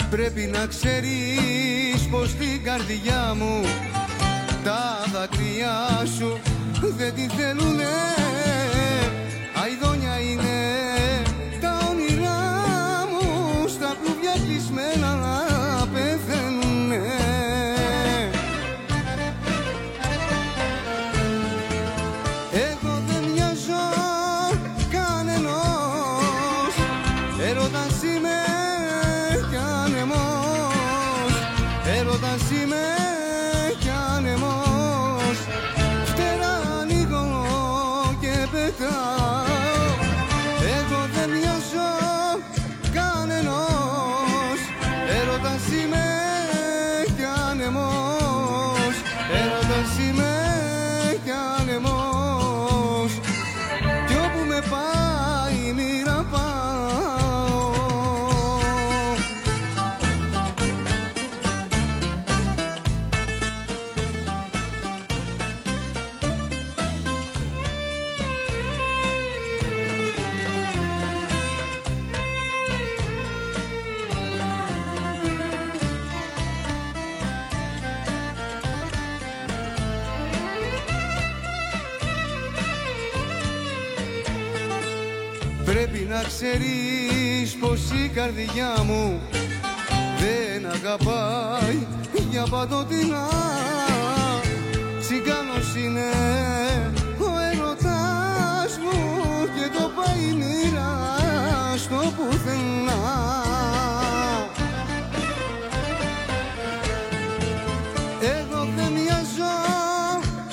Πρέπει να ξέρεις πως την καρδιά μου τα δάκρυά σου δεν τη θέλουνε. Αηδόνια είναι τα όνειρά μου, στα κλουβιά κλεισμένα να πεθαίνουνε. Εγώ δεν μοιάζω κανενός, έρωτας είμαι κι ανεμός, έρωτας είμαι κι ανεμός. Φτερά ανοίγω και πετάω. Εγώ δεν μοιάζω κανενός, έρωτας είμαι κι ανεμός, έρωτας είμαι κι ανεμός. Κι όπου με πάει η μοίρα πάω. Πρέπει να ξέρεις πως η καρδιά μου δεν αγαπάει για παντοτινά. Τσιγκάνος είναι ο έρωτας μου και το πάει η μοίρα στο πουθενά. Εγώ δεν μοιάζω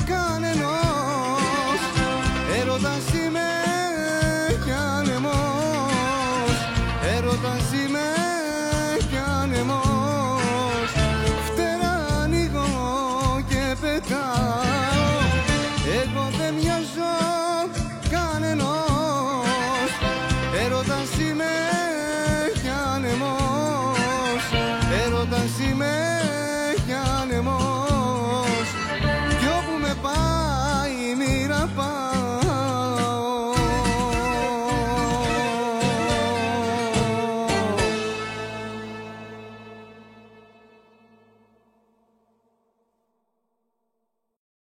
κανενός, έρωτας είμαι κι ανεμός, έρωτας